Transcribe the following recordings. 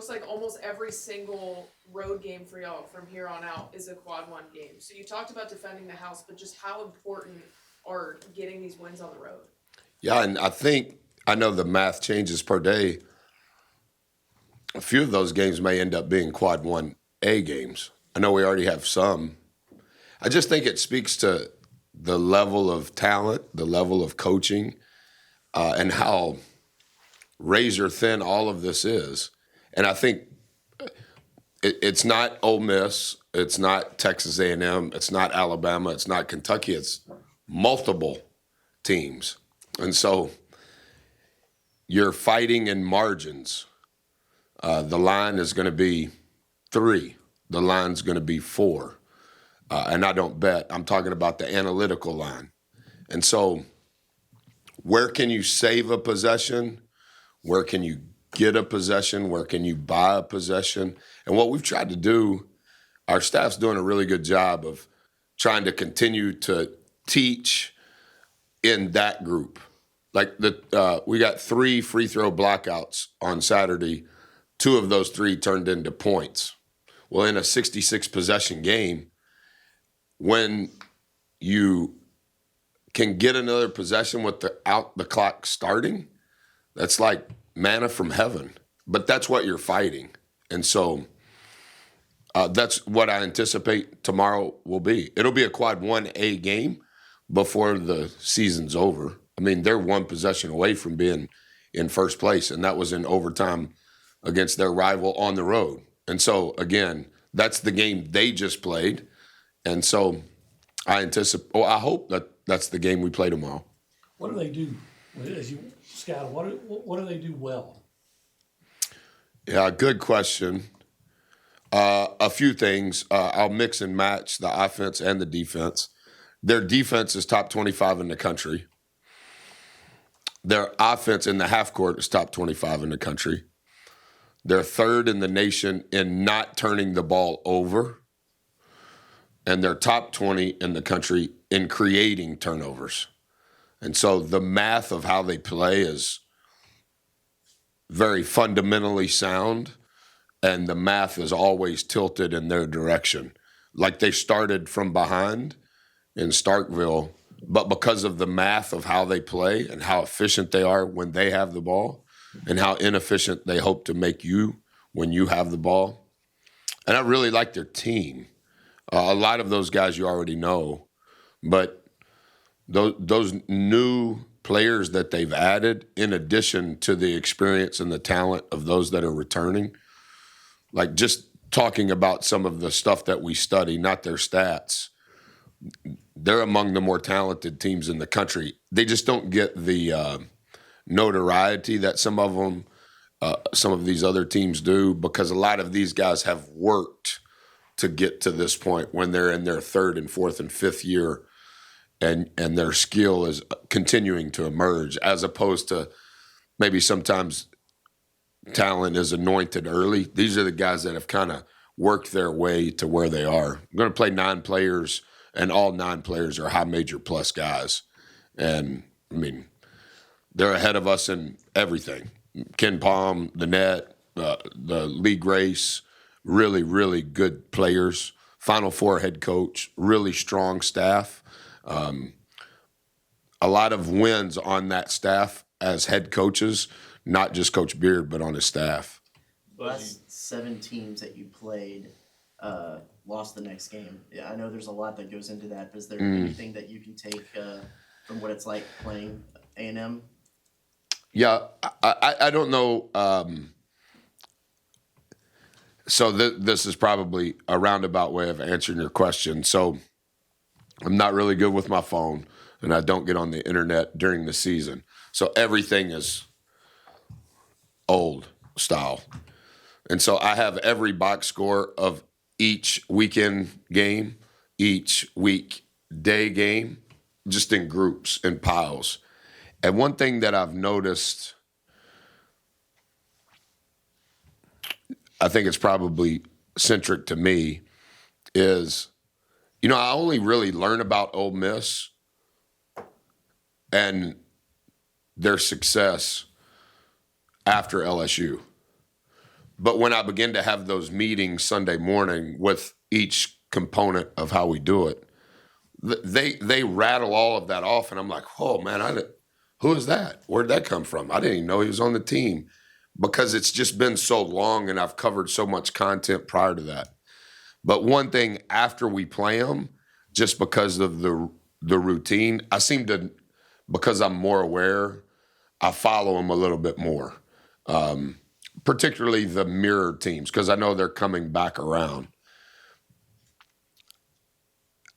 looks like almost every single road game for y'all from here on out is a quad one game. So you talked about defending the house, but just how important are getting these wins on the road? Yeah, and I know the math changes per day. A few of those games may end up being quad 1A games. I know we already have some. I just think it speaks to the level of talent, the level of coaching, and how razor thin all of this is. And I think it's not Ole Miss, it's not Texas A&M, it's not Alabama, it's not Kentucky, it's multiple teams. And so you're fighting in margins. The line is going to be 3. The line's going to be 4. And I don't bet. I'm talking about the analytical line. And so where can you save a possession? Where can you get a possession? Where can you buy a possession? And what we've tried to do, our staff's doing a really good job of trying to continue to teach in that group. Like we got 3 free throw blockouts on Saturday. 2 of those 3 turned into points. Well, in a 66 possession game, when you can get another possession without the clock starting, that's like manna from heaven. But that's what you're fighting. And so that's what I anticipate tomorrow will be. It'll be a quad 1A game before the season's over. I mean, they're 1 possession away from being in first place, and that was in overtime against their rival on the road. And so, again, that's the game they just played. And so I hope that that's the game we play tomorrow. What do they do as you scout? What do they do well? Yeah, good question. A few things. I'll mix and match the offense and the defense. Their defense is top 25 in the country. Their offense in the half court is top 25 in the country. They're 3rd in the nation in not turning the ball over. And they're top 20 in the country in creating turnovers. And so the math of how they play is very fundamentally sound, and the math is always tilted in their direction. Like they started from behind in Starkville, but because of the math of how they play and how efficient they are when they have the ball and how inefficient they hope to make you when you have the ball. And I really like their team. A lot of those guys you already know, but those new players that they've added, in addition to the experience and the talent of those that are returning, like just talking about some of the stuff that we study, not their stats, they're among the more talented teams in the country. They just don't get the notoriety that some of these other teams do, because a lot of these guys have worked to get to this point when they're in their 3rd and 4th and 5th year, and their skill is continuing to emerge, as opposed to maybe sometimes talent is anointed early. These are the guys that have kind of worked their way to where they are. I'm going to play 9 players, and all 9 players are high major plus guys. And, I mean, they're ahead of us in everything. Ken Palm, the net, the league race, really, really good players. Final Four head coach, really strong staff. A lot of wins on that staff as head coaches, not just Coach Beard, but on his staff. The last 7 teams that you played lost the next game. Yeah, I know there's a lot that goes into that. But is there anything that you can take from what it's like playing A&M? Yeah, I don't know. So this is probably a roundabout way of answering your question. So I'm not really good with my phone, and I don't get on the internet during the season. So everything is old style. And so I have every box score of each weekend game, each weekday game, just in groups and piles. And one thing that I've noticed, I think it's probably centric to me, is, I only really learn about Ole Miss and their success after LSU. But when I begin to have those meetings Sunday morning with each component of how we do it, they rattle all of that off, and I'm like, oh man, who is that? Where'd that come from? I didn't even know he was on the team, because it's just been so long and I've covered so much content prior to that. But one thing after we play them, just because of the routine, I seem to, because I'm more aware, I follow them a little bit more, particularly the mirror teams, because I know they're coming back around.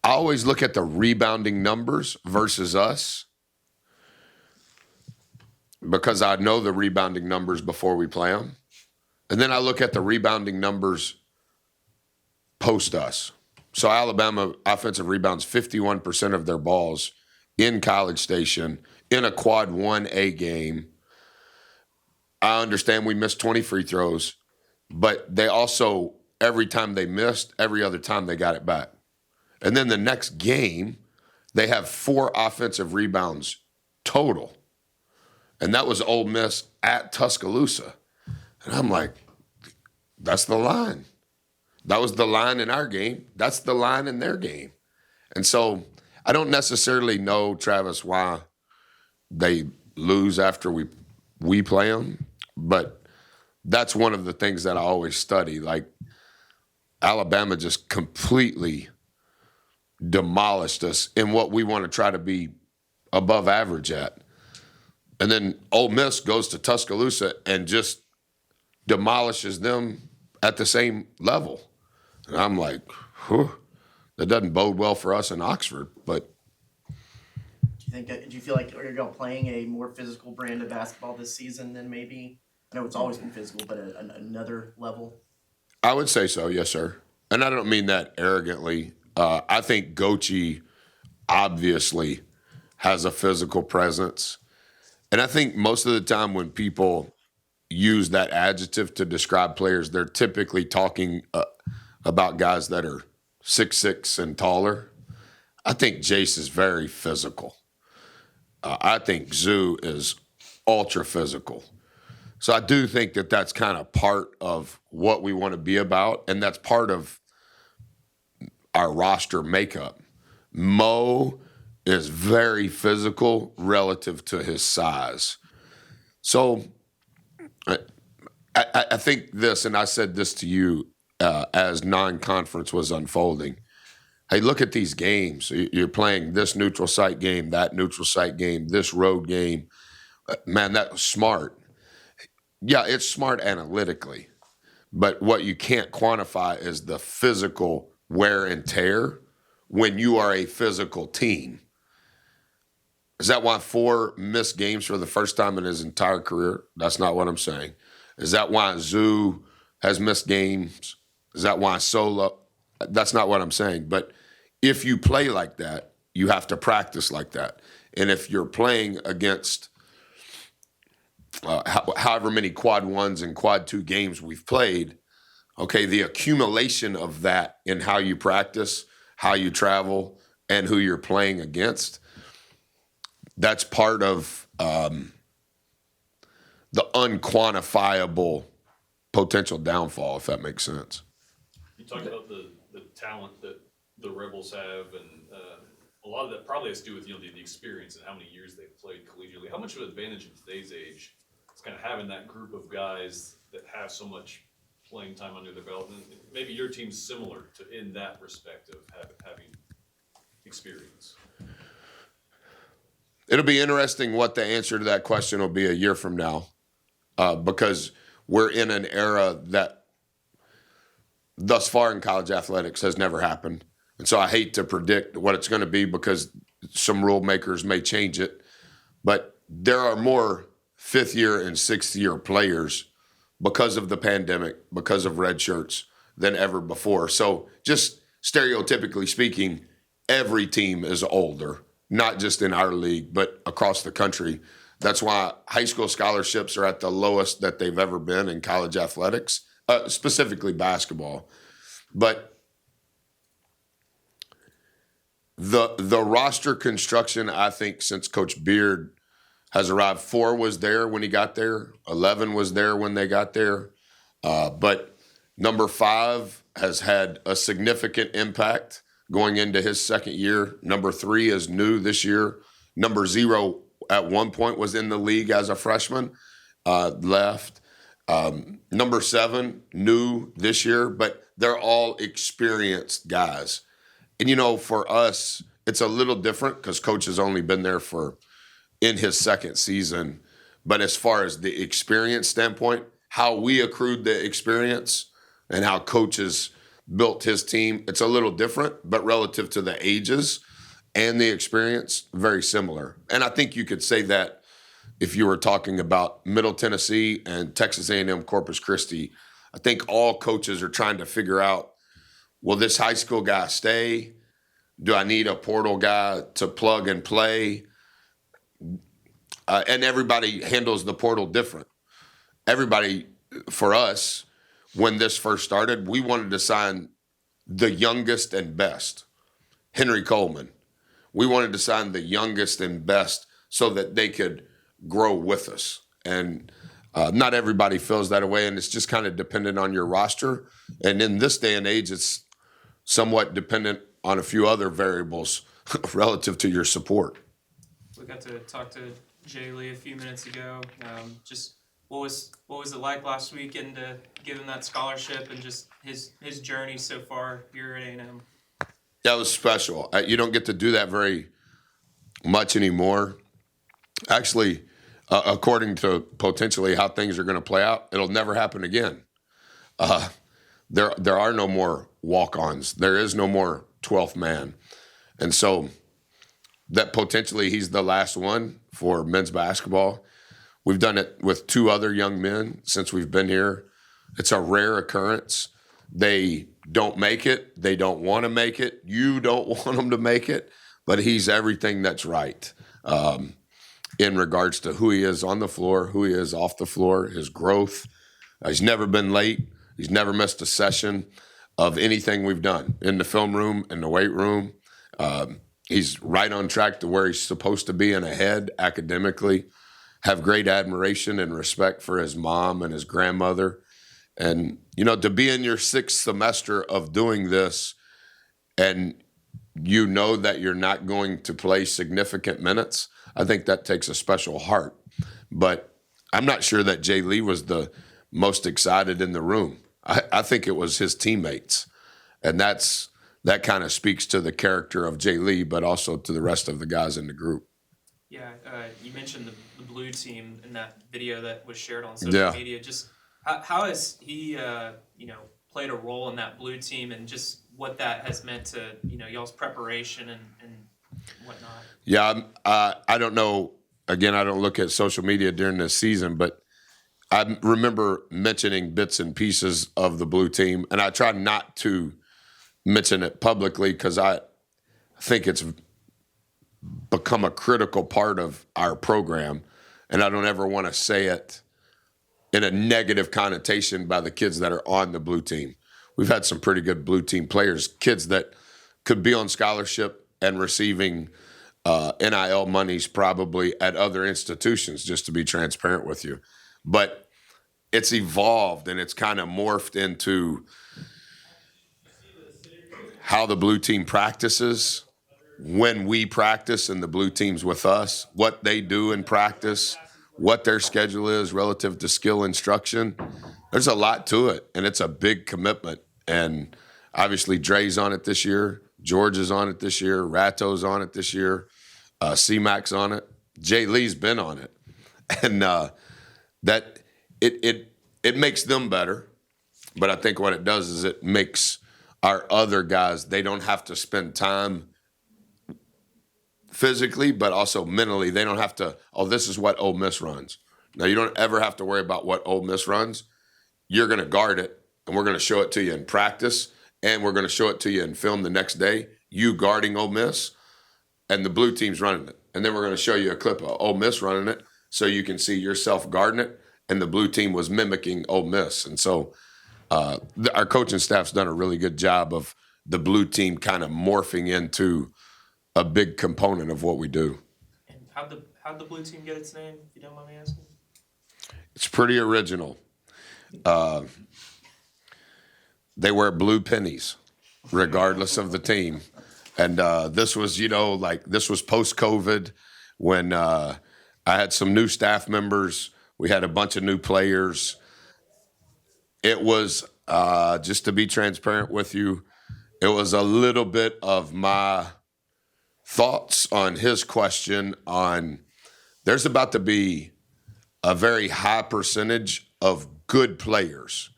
I always look at the rebounding numbers versus us, because I know the rebounding numbers before we play them. And then I look at the rebounding numbers post us. So Alabama offensive rebounds 51% of their balls in College Station in a quad 1A game. I understand we missed 20 free throws, but they also, every time they missed, every other time they got it back. And then the next game, they have 4 offensive rebounds total. And that was Ole Miss at Tuscaloosa. And I'm like, that's the line. That was the line in our game. That's the line in their game. And so I don't necessarily know, Travis, why they lose after we play them, but that's one of the things that I always study. Like, Alabama just completely demolished us in what we want to try to be above average at. And then Ole Miss goes to Tuscaloosa and just demolishes them at the same level. And I'm like, whew, that doesn't bode well for us in Oxford. But Do you feel like you're playing a more physical brand of basketball this season than maybe? I know it's always been physical, but another level. I would say so, yes, sir. And I don't mean that arrogantly. I think Gochi obviously has a physical presence. And I think most of the time when people use that adjective to describe players, they're typically talking about guys that are 6'6" and taller. I think Jace is very physical. I think Zoo is ultra physical. So I do think that that's kind of part of what we want to be about, and that's part of our roster makeup. Mo is very physical relative to his size. So I think this, and I said this to you as non-conference was unfolding. Hey, look at these games. You're playing this neutral site game, that neutral site game, this road game. Man, that was smart. Yeah, it's smart analytically, but what you can't quantify is the physical wear and tear when you are a physical team. Is that why 4 missed games for the first time in his entire career? That's not what I'm saying. Is that why Zoo has missed games? Is that why Solo? That's not what I'm saying. But if you play like that, you have to practice like that. And if you're playing against however many quad 1s and quad 2 games we've played, okay, the accumulation of that in how you practice, how you travel, and who you're playing against, that's part of the unquantifiable potential downfall, if that makes sense. You talked about the talent that the Rebels have, and a lot of that probably has to do with the experience and how many years they've played collegiately. How much of an advantage in today's age is kind of having that group of guys that have so much playing time under their belt? And maybe your team's similar to in that respect of having experience. It'll be interesting what the answer to that question will be a year from now, because we're in an era that thus far in college athletics has never happened. And so I hate to predict what it's going to be because some rule makers may change it. But there are more 5th year and 6th year players because of the pandemic, because of red shirts, than ever before. So just stereotypically speaking, every team is older, not just in our league, but across the country. That's why high school scholarships are at the lowest that they've ever been in college athletics, specifically basketball. But the roster construction, I think, since Coach Beard has arrived, 4 was there when he got there, 11 was there when they got there. But number 5 has had a significant impact going into his second year. Number 3 is new this year. Number 0 at one point was in the league as a freshman, left. Number 7, new this year, but they're all experienced guys. And, for us, it's a little different because Coach has only been there in his second season. But as far as the experience standpoint, how we accrued the experience and how Coach has built his team, it's a little different, but relative to the ages and the experience, very similar. And I think you could say that if you were talking about Middle Tennessee and Texas A&M Corpus Christi. I think all coaches are trying to figure out, will this high school guy stay? Do I need a portal guy to plug and play? And everybody handles the portal different. Everybody, for us, when this first started, we wanted to sign the youngest and best. Henry Coleman. We wanted to sign the youngest and best so that they could grow with us. And not everybody feels that way, and it's just kind of dependent on your roster. And in this day and age, it's somewhat dependent on a few other variables relative to your support. We got to talk to Jay Lee a few minutes ago. Just what was it like last weekend to give him that scholarship and just his journey so far here at A&M? That was special. You don't get to do that very much anymore. Actually, according to potentially how things are going to play out, it'll never happen again. There are no more walk-ons. There is no more 12th man. And so that potentially he's the last one for men's basketball. We've done it with 2 other young men since we've been here. It's a rare occurrence. They don't make it. They don't want to make it. You don't want them to make it. But he's everything that's right in regards to who he is on the floor, who he is off the floor, his growth. He's never been late. He's never missed a session of anything we've done in the film room, in the weight room. He's right on track to where he's supposed to be and ahead academically. Have great admiration and respect for his mom and his grandmother. And, to be in your 6th semester of doing this and that you're not going to play significant minutes, I think that takes a special heart. But I'm not sure that Jay Lee was the most excited in the room. I think it was his teammates. And that kind of speaks to the character of Jay Lee, but also to the rest of the guys in the group. Yeah, you mentioned the blue team in that video that was shared on social media. Just how has he, played a role in that blue team and just what that has meant to, y'all's preparation and whatnot? Yeah, I don't know. Again, I don't look at social media during this season, but I remember mentioning bits and pieces of the blue team, and I try not to mention it publicly because I think it's become a critical part of our program, and I don't ever want to say it in a negative connotation by the kids that are on the blue team. We've had some pretty good blue team players, kids that could be on scholarship and receiving NIL monies probably at other institutions, just to be transparent with you. But it's evolved and it's kind of morphed into how the blue team practices, when we practice and the blue team's with us, what they do in practice, what their schedule is relative to skill instruction. There's a lot to it, and it's a big commitment. And obviously Dre's on it this year, George is on it this year, Rato's on it this year, C-Mac's on it, Jay Lee's been on it. And that it makes them better, but I think what it does is it makes our other guys, they don't have to spend time physically, but also mentally. They don't have to, this is what Ole Miss runs. Now, you don't ever have to worry about what Ole Miss runs. You're going to guard it, and we're going to show it to you in practice, and we're going to show it to you in film the next day, you guarding Ole Miss, and the blue team's running it. And then we're going to show you a clip of Ole Miss running it so you can see yourself guarding it, and the blue team was mimicking Ole Miss. And so our coaching staff's done a really good job of the blue team kind of morphing into a big component of what we do. And how'd the blue team get its name, if you don't mind me asking? It's pretty original. They wear blue pennies, regardless of the team. And this was, this was post-COVID when I had some new staff members. We had a bunch of new players. It was, just to be transparent with you, it was a little bit of my thoughts on his question on there's about to be a very high percentage of good players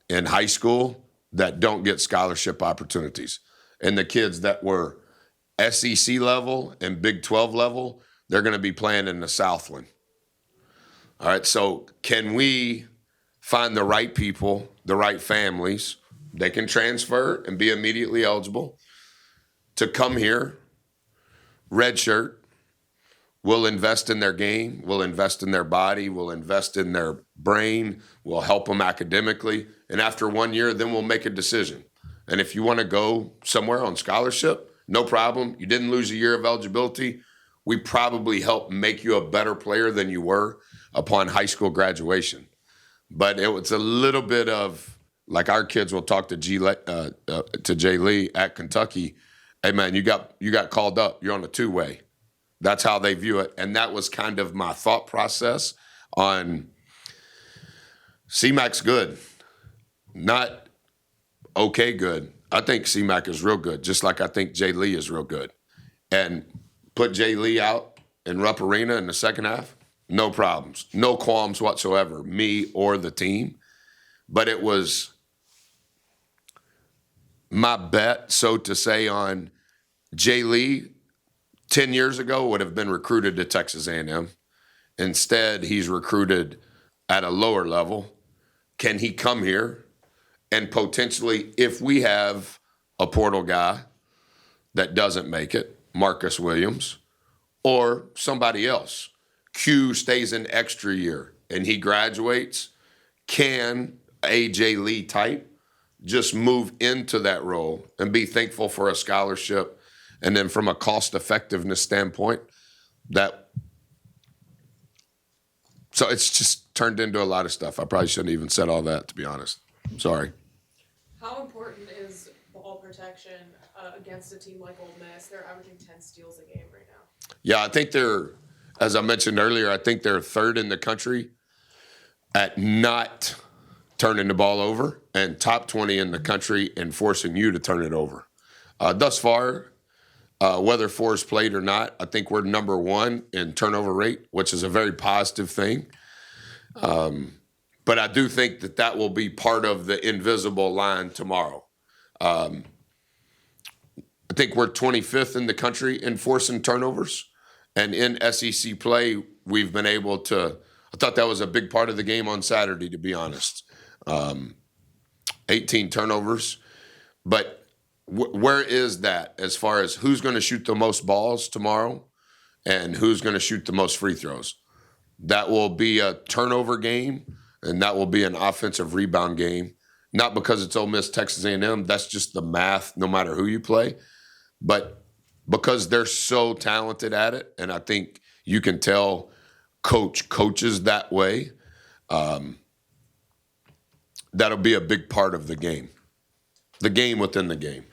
in high school that don't get scholarship opportunities. And the kids that were SEC level and Big 12 level, they're going to be playing in the Southland. All right, so can we find the right people, the right families, they can transfer and be immediately eligible to come here, redshirt, we'll invest in their game, we'll invest in their body, we'll invest in their brain, we'll help them academically, and after 1 year, then we'll make a decision. And if you want to go somewhere on scholarship, no problem. You didn't lose a year of eligibility. We probably helped make you a better player than you were upon high school graduation. But it was a little bit of, like our kids will talk to Jay Lee at Kentucky, hey man, you got called up, you're on a two-way. That's how they view it. And that was kind of my thought process on CMAC's good, not okay good. I think CMAC is real good, just like I think Jay Lee is real good. And put Jay Lee out in Rupp Arena in the second half, no problems, no qualms whatsoever, me or the team. But it was my bet, so to say, on Jay Lee 10 years ago would have been recruited to Texas A&M. Instead, he's recruited at a lower level. Can he come here and potentially, if we have a portal guy that doesn't make it, Marcus Williams, or somebody else, Q stays an extra year and he graduates, can A.J. Lee type just move into that role and be thankful for a scholarship? And then from a cost effectiveness standpoint, so it's just turned into a lot of stuff. I probably shouldn't even said all that, to be honest. Sorry. How important is ball protection against a team like Ole Miss? They're averaging 10 steals a game right now. Yeah, I think they're, as I mentioned earlier, I think they're third in the country at not turning the ball over and top 20 in the country in forcing you to turn it over. Thus far, whether Forrest played or not, I think we're number one in turnover rate, which is a very positive thing. But I do think that will be part of the invisible line tomorrow. I think we're 25th in the country in forcing turnovers. And in SEC play, we've been able to – I thought that was a big part of the game on Saturday, to be honest. 18 turnovers. But where is that as far as who's going to shoot the most balls tomorrow and who's going to shoot the most free throws? That will be a turnover game, and that will be an offensive rebound game. Not because it's Ole Miss, Texas A&M. That's just the math, no matter who you play. But because they're so talented at it, and I think you can tell coaches that way, that'll be a big part of the game within the game.